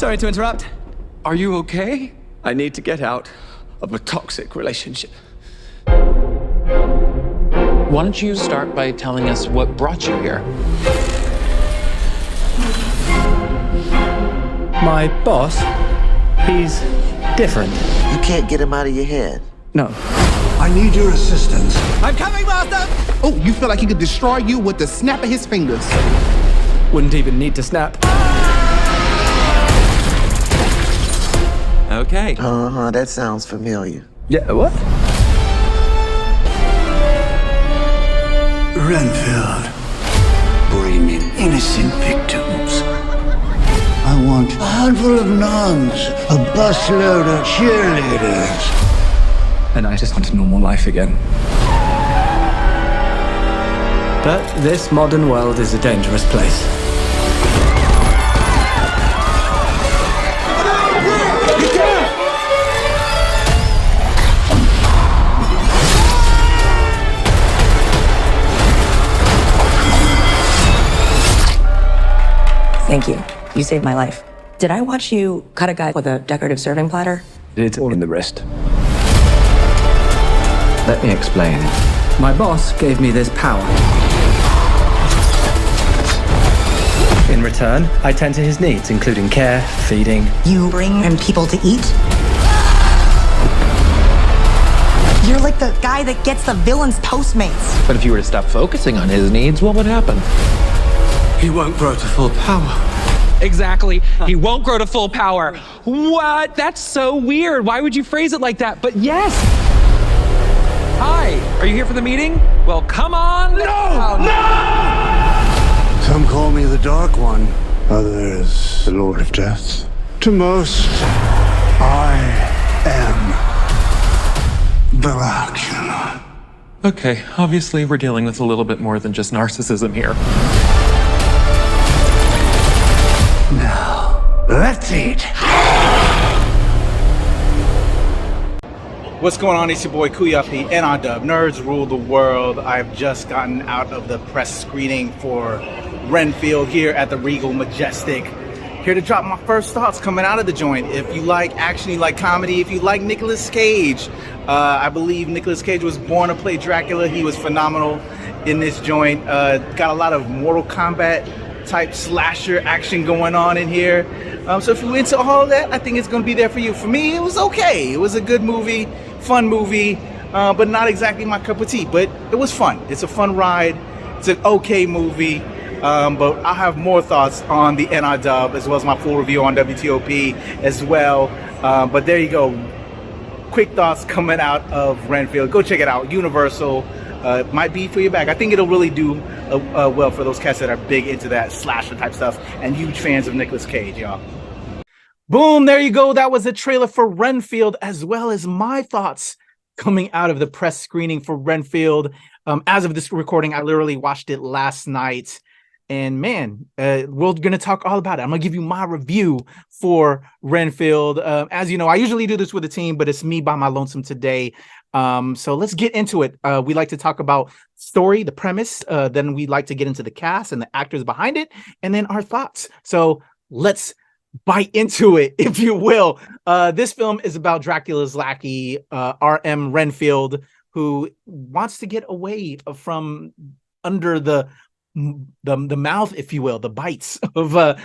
Sorry to interrupt. Are you okay? I need to get out of a toxic relationship. Why don't you start by telling us what brought you here? My boss, he's different. You can't get him out of your head. No. I need your assistance. I'm coming, Master! Oh, you feel like he could destroy you with the snap of his fingers. Wouldn't even need to snap. Okay. That sounds familiar. Yeah, what? Renfield, bring in innocent victims. I want a handful of nuns, a busload of cheerleaders. And I just want a normal life again. But this modern world is a dangerous place. Thank you. You saved my life. Did I watch you cut a guy with a decorative serving platter? It's all in the wrist. Let me explain. My boss gave me this power. In return, I tend to his needs, including care, feeding. You bring him people to eat? You're like the guy that gets the villain's Postmates. But if you were to stop focusing on his needs, what would happen? He won't grow to full power. Exactly. He won't grow to full power. What? That's so weird. Why would you phrase it like that? But yes. Hi, are you here for the meeting? Well, come on. No! Some call me the Dark One. Others, the Lord of Death. To most, I am Dracula. Okay, obviously we're dealing with a little bit more than just narcissism here. Now, let's eat. What's going on? It's your boy Kuya P, NRW Nerds Rule the World. I've just gotten out of the press screening for Renfield here at the Regal Majestic. Here to drop my first thoughts coming out of the joint. If you like action, you like comedy, if you like Nicolas Cage, I believe Nicolas Cage was born to play Dracula. He was phenomenal in this joint. Got a lot of Mortal Kombat type slasher action going on in here. So if you're into all of that, I think it's going to be there for you. For me, it was okay. It was a good movie, fun movie, but not exactly my cup of tea. But it was fun. It's a fun ride. It's an okay movie. But I'll have more thoughts on the NRW as well as my full review on WTOP as well. But there you go. Quick thoughts coming out of Renfield. Go check it out. Universal. Might be for your bag. I think it'll really do well for those cats that are big into that slasher type stuff and huge fans of Nicolas Cage, y'all. Boom, there you go. That was a trailer for Renfield, as well as my thoughts coming out of the press screening for Renfield. As of this recording, I literally watched it last night. And man, we're going to talk all about it. I'm going to give you my review for Renfield. As you know, I usually do this with a team, but it's me by my lonesome today. So let's get into it. We like to talk about story, the premise. Then we like to get into the cast and the actors behind it, and then our thoughts. So let's bite into it, if you will. This film is about Dracula's lackey, R.M. Renfield, who wants to get away from under the mouth, if you will, the bites of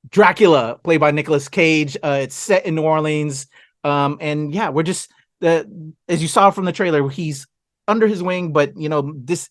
Dracula, played by Nicolas Cage. It's set in New Orleans. And yeah, we're just, as you saw from the trailer, he's under his wing, but you know, this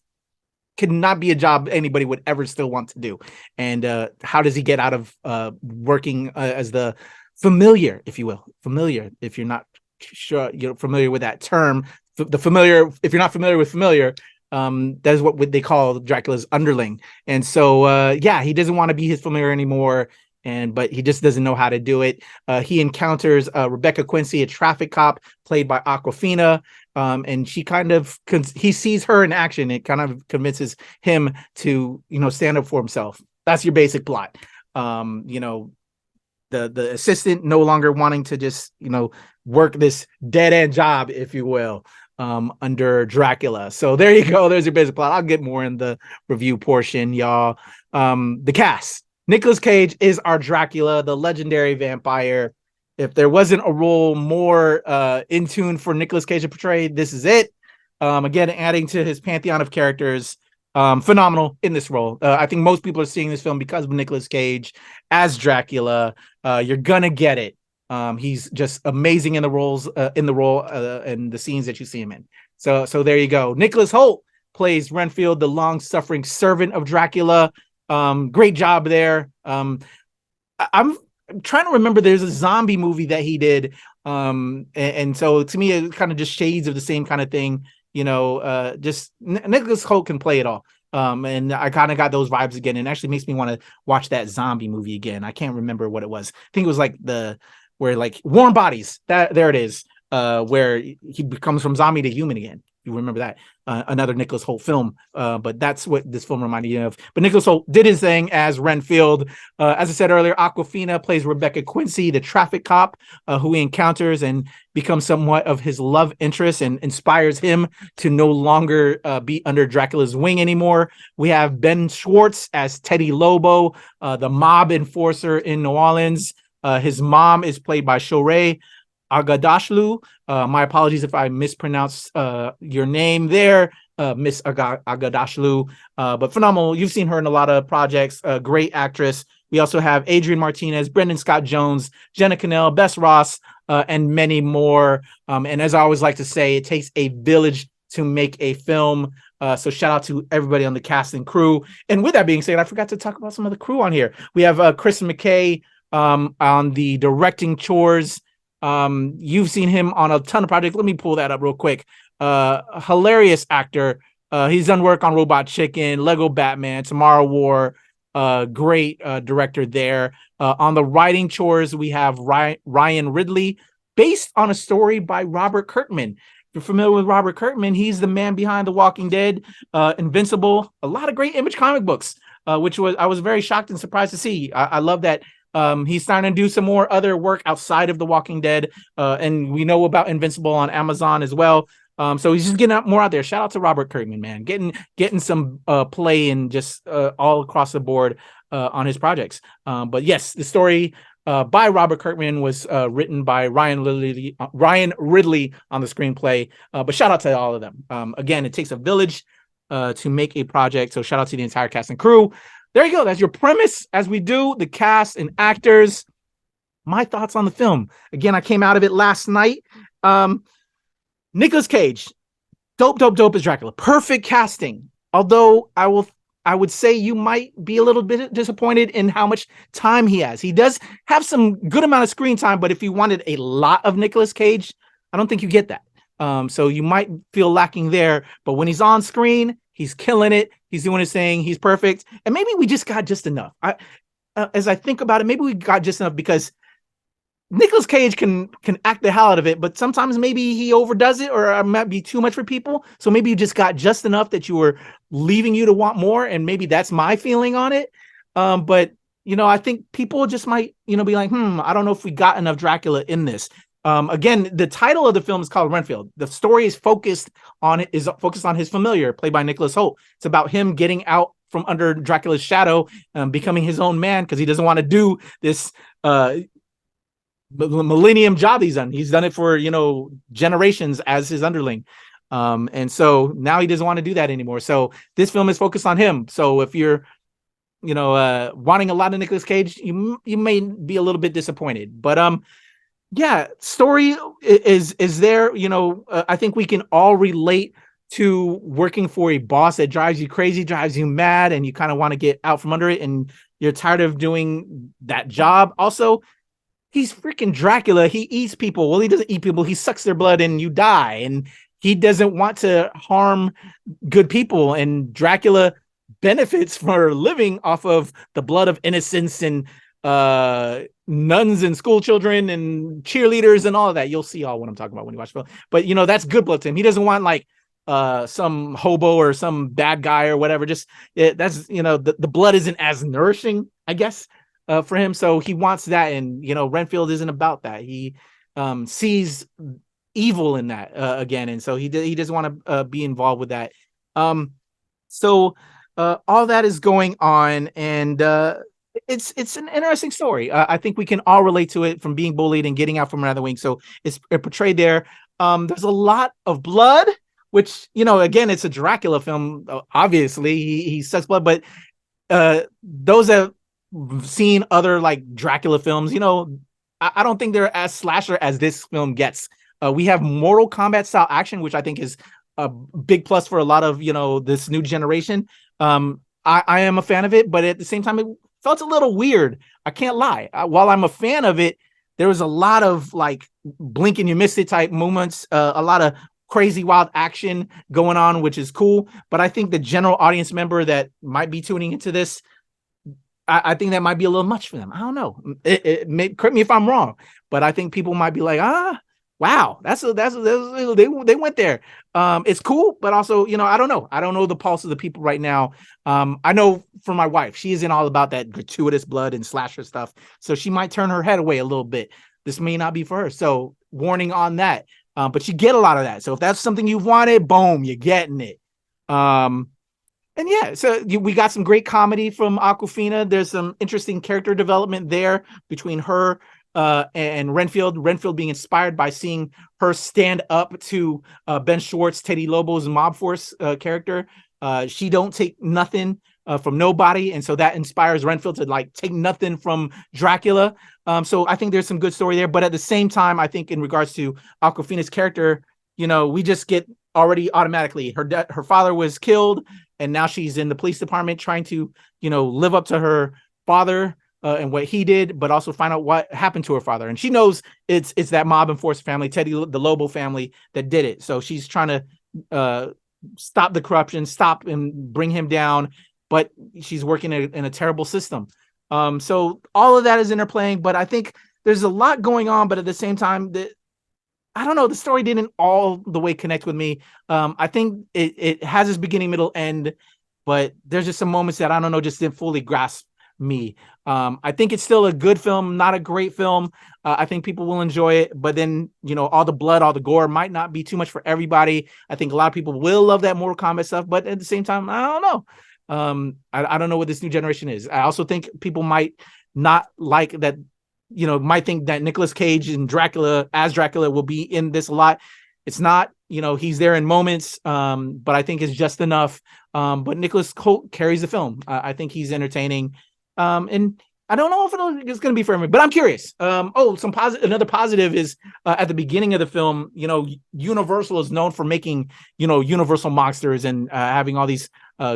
could not be a job anybody would ever still want to do. And how does he get out of working as the familiar, if you will? Familiar, if you're not sure you're familiar with that term, the familiar, if you're not familiar with familiar, that is what they call Dracula's underling. And so yeah, he doesn't want to be his familiar anymore, but he just doesn't know how to do it. He encounters Rebecca Quincy, a traffic cop played by Awkwafina, and she kind of he sees her in action. It kind of convinces him to, you know, stand up for himself. That's your basic plot. You know, the assistant no longer wanting to just, you know, work this dead end job, if you will, under Dracula. So there you go. There's your basic plot. I'll get more in the review portion, y'all. The cast. Nicolas Cage is our Dracula, the legendary vampire. If there wasn't a role more in tune for Nicolas Cage to portray, this is it. Again, adding to his pantheon of characters. Phenomenal in this role. I think most people are seeing this film because of Nicolas Cage as Dracula. You're gonna get it. He's just amazing in the role, and the scenes that you see him in. So there you go. Nicholas Hoult plays Renfield, the long-suffering servant of Dracula. Great job there. I'm trying to remember. There's a zombie movie that he did, and so to me, it kind of just shades of the same kind of thing. Just Nicholas Hoult can play it all. And I kind of got those vibes again, and actually makes me want to watch that zombie movie again. I can't remember what it was. I think it was like where Warm Bodies. There it is. Where he becomes from zombie to human again. You remember that? Another Nicholas Hoult film. But that's what this film reminded me of. But Nicholas Hoult did his thing as Renfield. As I said earlier, Awkwafina plays Rebecca Quincy, the traffic cop who he encounters and becomes somewhat of his love interest and inspires him to no longer be under Dracula's wing anymore. We have Ben Schwartz as Teddy Lobo, the mob enforcer in New Orleans. His mom is played by Shohreh. Aghdashloo. My apologies if I mispronounced your name there, Miss Aghdashloo. But phenomenal. You've seen her in a lot of projects. Great actress. We also have Adrian Martinez, Brendan Scott Jones, Jenna Cannell, Bess Ross, and many more. And as I always like to say, it takes a village to make a film. So shout out to everybody on the cast and crew. And with that being said, I forgot to talk about some of the crew on here. We have Chris McKay on the directing chores. You've seen him on a ton of projects. Let me pull that up real quick. Hilarious actor. He's done work on Robot Chicken, Lego Batman, Tomorrow War. Great director there. On the writing chores, we have Ryan Ridley, based on a story by Robert Kirkman. If you're familiar with Robert Kirkman, he's the man behind The Walking Dead, Invincible, a lot of great Image comic books, which I was very shocked and surprised to see. I love that. He's starting to do some more other work outside of The Walking Dead, and we know about Invincible on Amazon as well. So he's just getting more out there. Shout out to Robert Kirkman, man, getting some play and just all across the board on his projects. But yes, the story by Robert Kirkman was written by Ryan Ridley on the screenplay. But shout out to all of them. Again, it takes a village to make a project. So shout out to the entire cast and crew. There you go. That's your premise. As we do the cast and actors, my thoughts on the film. Again, I came out of it last night. Nicolas Cage, dope as Dracula. Perfect casting. Although I would say you might be a little bit disappointed in how much time he has. He does have some good amount of screen time, but if you wanted a lot of Nicolas Cage, I don't think you get that. So you might feel lacking there. But when he's on screen, he's killing it. He's doing his thing. He's perfect. And maybe we just got just enough. As I think about it, maybe we got just enough because Nicolas Cage can act the hell out of it, but sometimes maybe he overdoes it or it might be too much for people. So maybe you just got just enough that you were leaving you to want more. And maybe that's my feeling on it. But, I think people just might, be like, I don't know if we got enough Dracula in this. Again, the title of the film is called Renfield. The story is focused on his familiar, played by Nicolas Hoult. It's about him getting out from under Dracula's shadow, becoming his own man because he doesn't want to do this millennium job he's done. He's done it for generations as his underling, and so now he doesn't want to do that anymore. So this film is focused on him. So if you're wanting a lot of Nicolas Cage, you may be a little bit disappointed, but yeah, story is there. I think we can all relate to working for a boss that drives you crazy, drives you mad, and you kind of want to get out from under it, and you're tired of doing that job. Also, he's freaking Dracula. He eats people. Well, he doesn't eat people. He sucks their blood and you die. And he doesn't want to harm good people. And Dracula benefits for living off of the blood of innocents and nuns and school children and cheerleaders and all of that. You'll see all what I'm talking about when you watch the film. But that's good blood to him. He doesn't want like some hobo or some bad guy or whatever. Just that's the blood isn't as nourishing, I guess, for him. So he wants that, and Renfield isn't about that. He sees evil in that again, and so he doesn't want to be involved with that. So all that is going on, and it's an interesting story. I think we can all relate to it, from being bullied and getting out from another wing. So it's portrayed there. There's a lot of blood, which, again, it's a Dracula film. Obviously, he sucks blood, but those that have seen other like Dracula films, I don't think they're as slasher as this film gets. We have Mortal Kombat style action, which I think is a big plus for a lot of, this new generation. I am a fan of it, but at the same time, it felt a little weird. I can't lie. While I'm a fan of it, there was a lot of like blink and you miss it type moments, a lot of crazy wild action going on, which is cool. But I think the general audience member that might be tuning into this, I think that might be a little much for them. I don't know. Correct me if I'm wrong, but I think people might be like, wow, they went there. It's cool, but also, I don't know. I don't know the pulse of the people right now. I know for my wife, she isn't all about that gratuitous blood and slasher stuff, so she might turn her head away a little bit. This may not be for her, so warning on that. But you get a lot of that. So if that's something you wanted, boom, you're getting it. And yeah, so we got some great comedy from Awkwafina. There's some interesting character development there between her and Renfield. Renfield being inspired by seeing her stand up to Ben Schwartz, Teddy Lobo's mob force character. She don't take nothing from nobody, and so that inspires Renfield to like take nothing from Dracula. So I think there's some good story there, but at the same time, I think in regards to Awkwafina's character, we just get already automatically her father was killed, and now she's in the police department trying to live up to her father and what he did, but also find out what happened to her father. And she knows it's that mob enforcer family, Teddy the Lobo family, that did it. So she's trying to stop the corruption, stop and bring him down, but she's working in a terrible system. So all of that is interplaying, but I think there's a lot going on, but at the same time, I don't know, the story didn't all the way connect with me. I think it has its beginning, middle, end, but there's just some moments that I don't know, just didn't fully grasp me. I think it's still a good film, not a great film. I think people will enjoy it, but then, all the blood, all the gore might not be too much for everybody. I think a lot of people will love that Mortal Kombat stuff, but at the same time, I don't know. I don't know what this new generation is. I also think people might not like that, might think that Nicolas Cage and Dracula will be in this a lot. It's not, he's there in moments, but I think it's just enough. But Nicolas Hoult carries the film. I think he's entertaining. And I don't know if it's going to be for me, but I'm curious. Another positive is at the beginning of the film, Universal is known for making, Universal monsters and having all these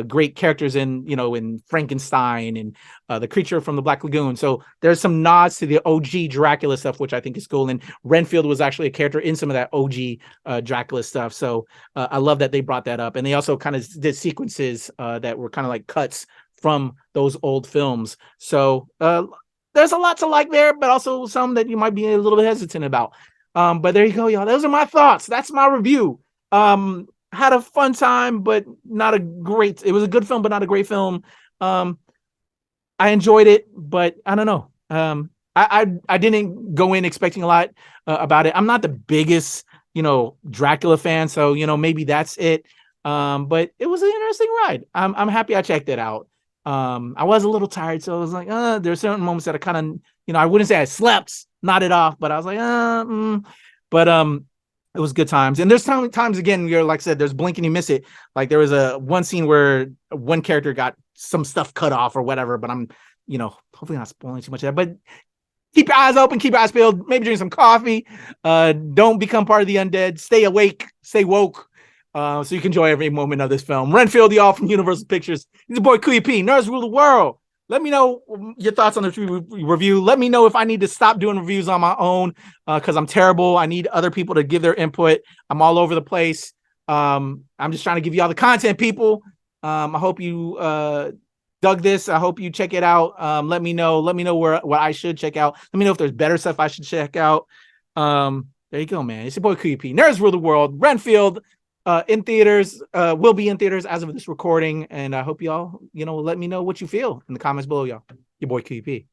great characters in Frankenstein and the creature from the Black Lagoon. So there's some nods to the OG Dracula stuff, which I think is cool. And Renfield was actually a character in some of that OG Dracula stuff. So I love that they brought that up. And they also kind of did sequences that were kind of like cuts from those old films. So there's a lot to like there, but also some that you might be a little bit hesitant about. But there you go, y'all. Those are my thoughts. That's my review. Had a fun time, but it was a good film, but not a great film. I enjoyed it, but I don't know. I didn't go in expecting a lot about it. I'm not the biggest, Dracula fan, so, maybe that's it. But it was an interesting ride. I'm happy I checked it out. I was a little tired, so I was like, there's certain moments that I kind of, I wouldn't say I slept, nodded off, but I was like, but it was good times. And there's times again, you're like I said, there's blink and you miss it. Like there was one scene where one character got some stuff cut off or whatever, but I'm, hopefully not spoiling too much of that, but keep your eyes open, keep your eyes peeled, maybe drink some coffee. Don't become part of the undead, stay awake, stay woke. So you can enjoy every moment of this film. Renfield, y'all, from Universal Pictures. It's your boy Kuya P. Nerds rule the world. Let me know your thoughts on this review. Let me know if I need to stop doing reviews on my own because I'm terrible. I need other people to give their input. I'm all over the place. I'm just trying to give you all the content, people. I hope you dug this. I hope you check it out. Let me know. Let me know what I should check out. Let me know if there's better stuff I should check out. There you go, man. It's your boy Kuya P. Nerds rule the world. Renfield. In theaters, will be in theaters as of this recording, and I hope y'all, let me know what you feel in the comments below, y'all. Your boy Kuya P.